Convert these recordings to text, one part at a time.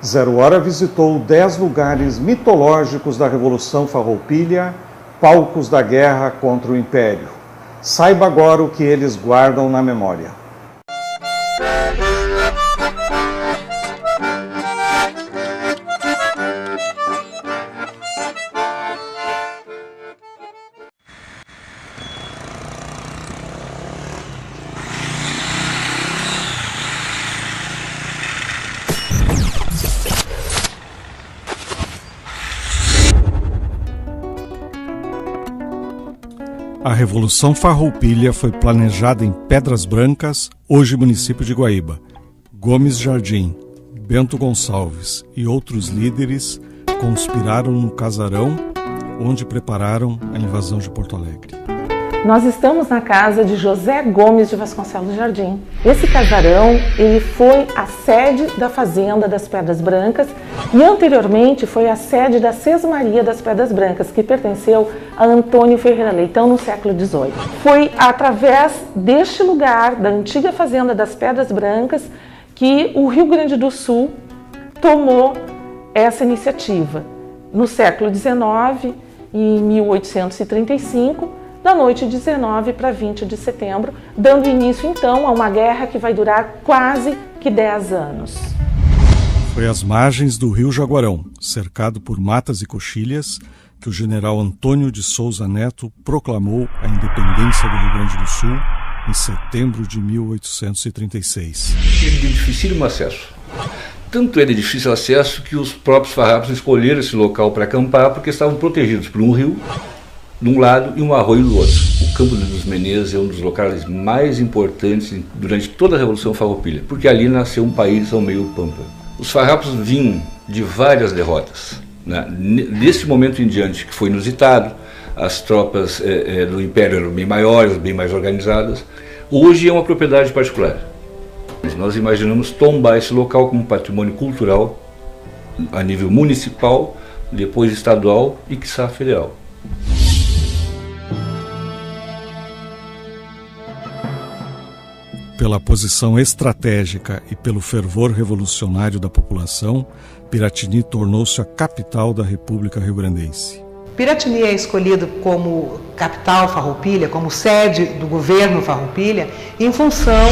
Zero Hora visitou 10 lugares mitológicos da Revolução Farroupilha, palcos da guerra contra o Império. Saiba agora o que eles guardam na memória. A Revolução Farroupilha foi planejada em Pedras Brancas, hoje município de Guaíba. Gomes Jardim, Bento Gonçalves e outros líderes conspiraram no casarão onde prepararam a invasão de Porto Alegre. Nós estamos na casa de José Gomes de Vasconcelos Jardim. Esse casarão ele foi a sede da Fazenda das Pedras Brancas e anteriormente foi a sede da Sesmaria das Pedras Brancas, que pertenceu a Antônio Ferreira Leitão no século XVIII. Foi através deste lugar, da antiga Fazenda das Pedras Brancas, que o Rio Grande do Sul tomou essa iniciativa. No século XIX, em 1835, da noite de 19 para 20 de setembro, dando início então a uma guerra que vai durar quase que 10 anos. Foi às margens do rio Jaguarão, cercado por matas e coxilhas, que o general Antônio de Souza Neto proclamou a independência do Rio Grande do Sul em setembro de 1836. Ele de dificílimo acesso. Tanto é de difícil acesso que os próprios farrapos escolheram esse local para acampar porque estavam protegidos por um rio de um lado e um arroio do outro. O Campo dos Menezes é um dos locais mais importantes durante toda a Revolução Farroupilha, porque ali nasceu um país ao meio pampa. Os farrapos vinham de várias derrotas. Nesse momento em diante, que foi inusitado, as tropas do Império eram bem maiores, bem mais organizadas. Hoje é uma propriedade particular. Nós imaginamos tombar esse local como patrimônio cultural a nível municipal, depois estadual e quiçá federal. Pela posição estratégica e pelo fervor revolucionário da população, Piratini tornou-se a capital da República Rio-Grandense. Piratini é escolhido como capital Farroupilha, como sede do governo Farroupilha, em função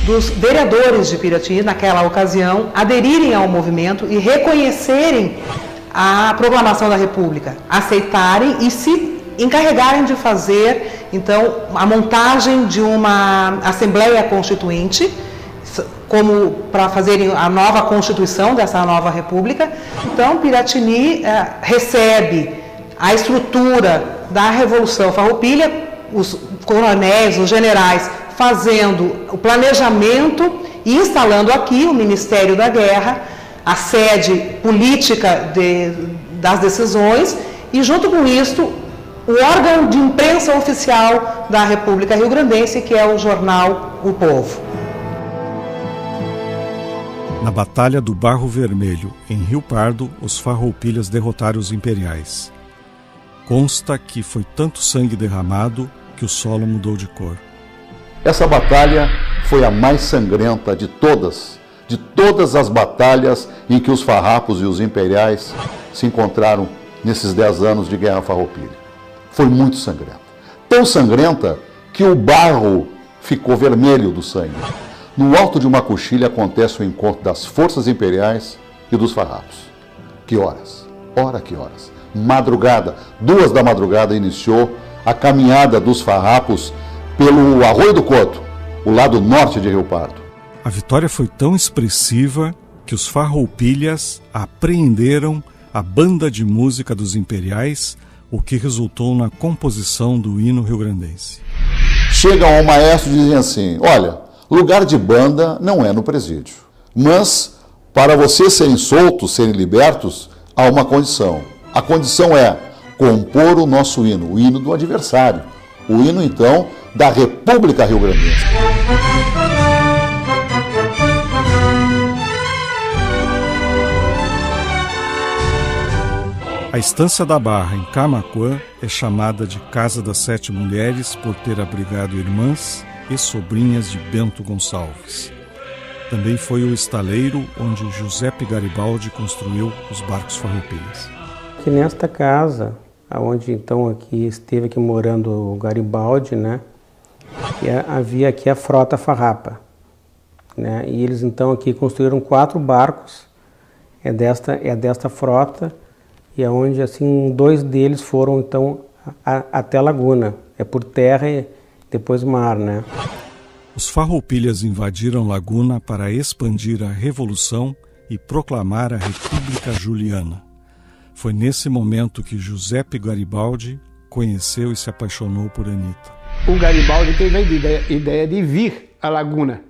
dos vereadores de Piratini, naquela ocasião, aderirem ao movimento e reconhecerem a proclamação da República, aceitarem e se encarregarem de fazer, então, a montagem de uma Assembleia Constituinte, como para fazerem a nova Constituição dessa nova República. Então, Piratini recebe a estrutura da Revolução Farroupilha, os coronéis, os generais, fazendo o planejamento e instalando aqui o Ministério da Guerra, a sede política das decisões, e junto com isso, o órgão de imprensa oficial da República Rio-Grandense, que é o jornal O Povo. Na Batalha do Barro Vermelho, em Rio Pardo, os farroupilhas derrotaram os imperiais. Consta que foi tanto sangue derramado que o solo mudou de cor. Essa batalha foi a mais sangrenta de todas as batalhas em que os farrapos e os imperiais se encontraram nesses 10 anos de Guerra Farroupilha. Foi muito sangrenta. Tão sangrenta que o barro ficou vermelho do sangue. No alto de uma coxilha acontece o encontro das forças imperiais e dos farrapos. Que horas? Ora que horas. Madrugada, 2 da madrugada, iniciou a caminhada dos farrapos pelo Arroio do Coto, o lado norte de Rio Pardo. A vitória foi tão expressiva que os farroupilhas apreenderam a banda de música dos imperiais, o que resultou na composição do hino rio-grandense. Chegam ao maestro e dizem assim: olha, lugar de banda não é no presídio, mas para vocês serem soltos, serem libertos, há uma condição. A condição é compor o nosso hino, o hino do adversário, o hino então da República Rio-Grandense. A Estância da Barra, em Camaquã, é chamada de Casa das 7 Mulheres por ter abrigado irmãs e sobrinhas de Bento Gonçalves. Também foi o estaleiro onde Giuseppe Garibaldi construiu os barcos farroupilhas. Que nesta casa, onde então aqui esteve aqui morando o Garibaldi, né, havia aqui a frota farrapa, né, e eles então aqui construíram 4 barcos, é desta frota, e é onde assim 2 deles foram então até a laguna, é por terra e depois mar, né. Os farroupilhas invadiram Laguna para expandir a Revolução e proclamar a República Juliana. Foi nesse momento que Giuseppe Garibaldi conheceu e se apaixonou por Anita. O Garibaldi teve a ideia de vir à Laguna,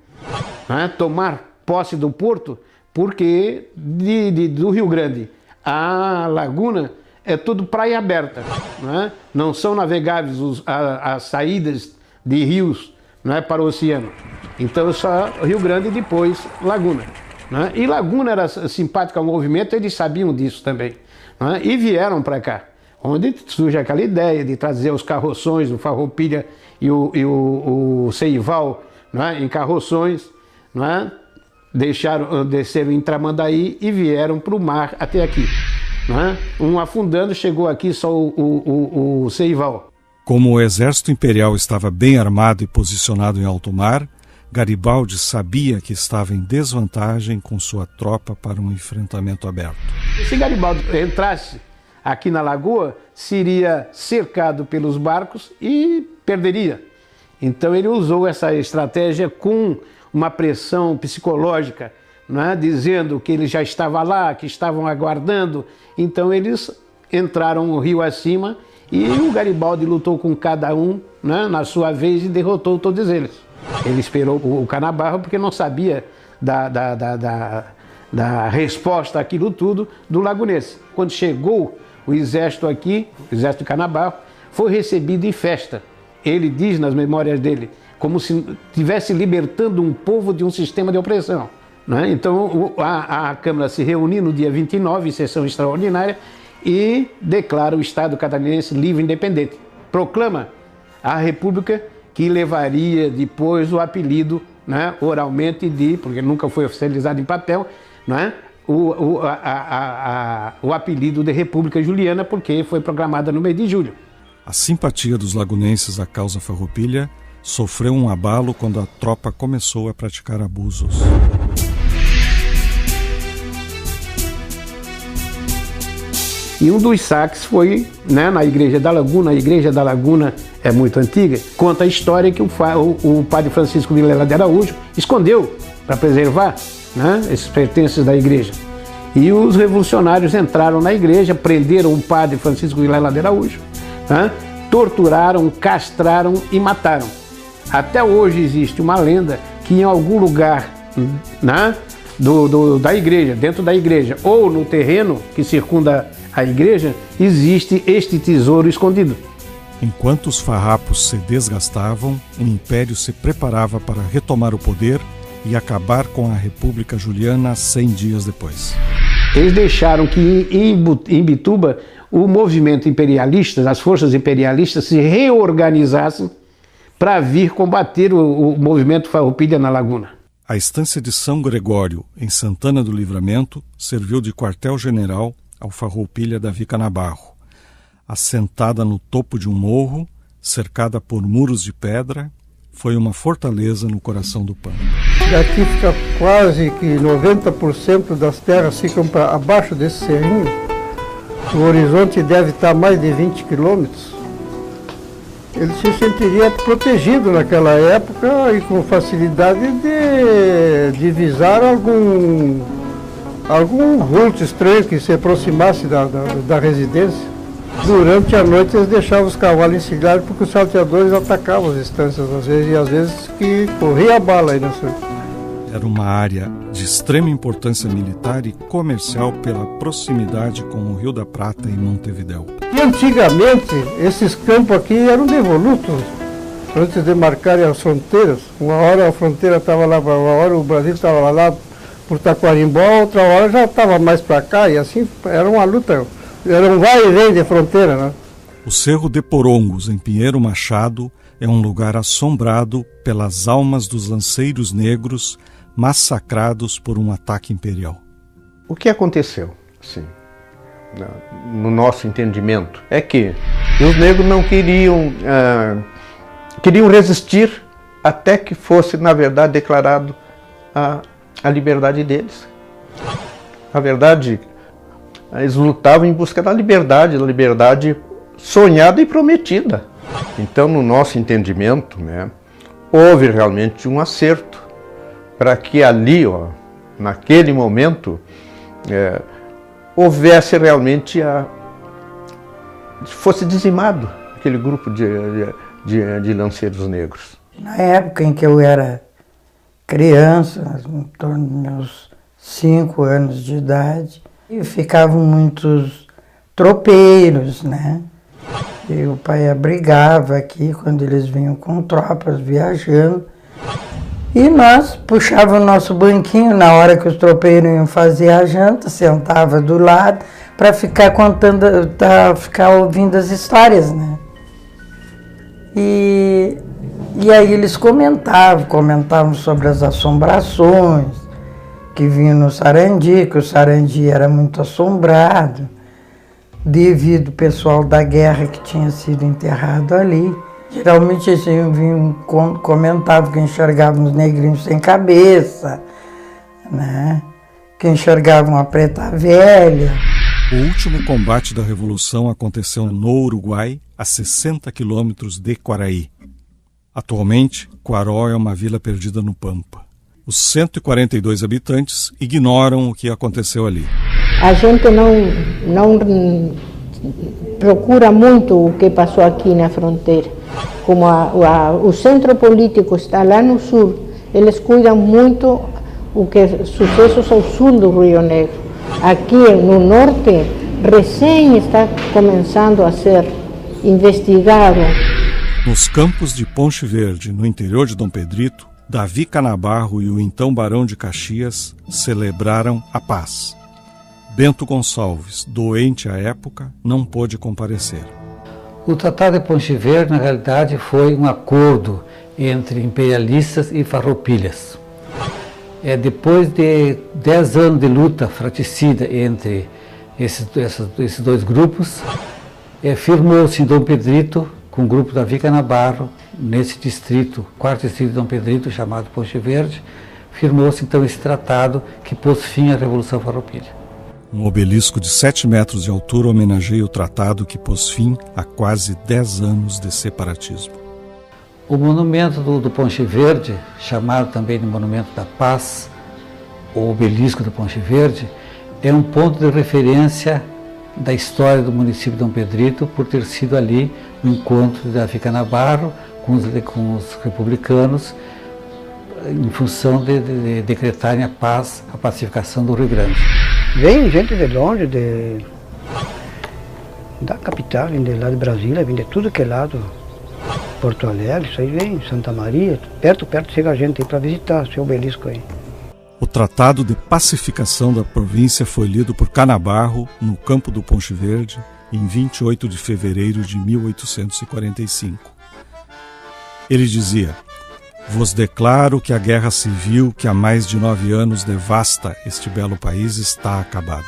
né, tomar posse do porto, porque do Rio Grande à Laguna é tudo praia aberta, né? Não são navegáveis as saídas de rios, né, para o oceano. Então só Rio Grande e depois Laguna, né? E Laguna era simpática ao movimento, eles sabiam disso também, né? E vieram para cá, onde surge aquela ideia de trazer os carroções, o Farroupilha e o Seival, né, em carroções, né? Desceram em Tramandaí e vieram para o mar até aqui, né? Um afundando, chegou aqui só o Seival. Como o exército imperial estava bem armado e posicionado em alto mar, Garibaldi sabia que estava em desvantagem com sua tropa para um enfrentamento aberto. Se Garibaldi entrasse aqui na lagoa, seria cercado pelos barcos e perderia. Então ele usou essa estratégia com uma pressão psicológica, né, dizendo que ele já estava lá, que estavam aguardando. Então eles entraram o rio acima e o Garibaldi lutou com cada um, né, na sua vez, e derrotou todos eles. Ele esperou o Canabarro porque não sabia da resposta àquilo tudo do lagunense. Quando chegou o exército aqui, o exército de Canabarro, foi recebido em festa. Ele diz nas memórias dele, como se estivesse libertando um povo de um sistema de opressão, né? Então a Câmara se reuniu no dia 29, em sessão extraordinária, e declara o Estado catarinense livre e independente. Proclama a República, que levaria depois o apelido, né, oralmente porque nunca foi oficializado em papel, né, o apelido de República Juliana, porque foi proclamada no mês de julho. A simpatia dos lagunenses à causa farroupilha sofreu um abalo quando a tropa começou a praticar abusos. E um dos saques foi, né, na Igreja da Laguna. A Igreja da Laguna é muito antiga. Conta a história que o padre Francisco Vilela de Araújo escondeu para preservar, né, esses pertences da igreja. E os revolucionários entraram na igreja, prenderam o padre Francisco Vilela de Araújo, né, torturaram, castraram e mataram. Até hoje existe uma lenda que em algum lugar, né, da igreja, dentro da igreja, ou no terreno que circunda a igreja, existe este tesouro escondido. Enquanto os farrapos se desgastavam, o Império se preparava para retomar o poder e acabar com a República Juliana 100 dias depois. Eles deixaram que em Bituba o movimento imperialista, as forças imperialistas se reorganizassem para vir combater o movimento farroupilha na Laguna. A estância de São Gregório, em Santana do Livramento, serviu de quartel-general ao farroupilha Davi Canabarro. Assentada no topo de um morro, cercada por muros de pedra, foi uma fortaleza no coração do Pampa. Daqui fica quase que 90% das terras ficam abaixo desse serrinho. O horizonte deve estar mais de 20 quilômetros. Ele se sentiria protegido naquela época e com facilidade de visar algum vulto estranho que se aproximasse da residência. Durante a noite eles deixavam os cavalos encilhados porque os salteadores atacavam as estâncias às vezes, e às vezes que corria a bala aí nessa. Era uma área de extrema importância militar e comercial pela proximidade com o Rio da Prata e Montevidéu. E antigamente esses campos aqui eram devolutos antes de marcarem as fronteiras. Uma hora a fronteira estava lá, uma hora o Brasil estava lá por Taquarimbó, outra hora já estava mais para cá, e assim era uma luta. Era um vai e vem de fronteira, né? O Cerro de Porongos, em Pinheiro Machado, é um lugar assombrado pelas almas dos lanceiros negros massacrados por um ataque imperial. O que aconteceu, assim, no nosso entendimento, é que os negros não queriam resistir até que fosse, na verdade, declarado a liberdade deles. Na verdade, eles lutavam em busca da liberdade sonhada e prometida. Então, no nosso entendimento, né, houve realmente um acerto para que ali, naquele momento, houvesse realmente fosse dizimado aquele grupo de lanceiros negros. Na época em que eu era criança, em torno dos meus 5 anos de idade, e ficavam muitos tropeiros, né? E o pai abrigava aqui quando eles vinham com tropas viajando. E nós puxávamos o nosso banquinho na hora que os tropeiros iam fazer a janta, sentava do lado para ficar contando, ficar ouvindo as histórias, né? E aí eles comentavam sobre as assombrações que vinham no Sarandi, que o Sarandi era muito assombrado, devido ao pessoal da guerra que tinha sido enterrado ali. Geralmente eles comentavam que enxergavam os negrinhos sem cabeça, né? Que enxergavam a preta velha. O último combate da Revolução aconteceu no Uruguai, a 60 quilômetros de Quaraí. Atualmente, Quaró é uma vila perdida no Pampa. Os 142 habitantes ignoram o que aconteceu ali. A gente não procura muito o que passou aqui na fronteira. Como o centro político está lá no sul, eles cuidam muito o que sucessos ao sul do Rio Negro. Aqui no norte, recém está começando a ser investigado. Nos campos de Ponche Verde, no interior de Dom Pedrito, Davi Canabarro e o então Barão de Caxias celebraram a paz. Bento Gonçalves, doente à época, não pôde comparecer. O Tratado de Ponche Verde, na realidade, foi um acordo entre imperialistas e farroupilhas. Depois de 10 anos de luta fratricida entre esses dois grupos, firmou-se em Dom Pedrito, com o grupo Davi Canabarro, nesse distrito, 4º distrito de Dom Pedrito, chamado Ponche Verde, firmou-se então esse tratado que pôs fim à Revolução Farroupilha. Um obelisco de 7 metros de altura homenageia o tratado que pôs fim a quase 10 anos de separatismo. O monumento do Ponche Verde, chamado também de Monumento da Paz, ou Obelisco do Ponche Verde, é um ponto de referência da história do município de Dom Pedrito, por ter sido ali o encontro de Davi Canabarro com os republicanos, em função de decretarem a paz, a pacificação do Rio Grande. Vem gente de longe, da capital, vem de lá de Brasília, vem de tudo que é lado, Porto Alegre, isso aí vem, Santa Maria, perto chega a gente aí para visitar esse obelisco aí. O Tratado de Pacificação da província foi lido por Canabarro no campo do Ponche Verde em 28 de fevereiro de 1845. Ele dizia: "Vos declaro que a guerra civil que há mais de 9 anos devasta este belo país está acabada."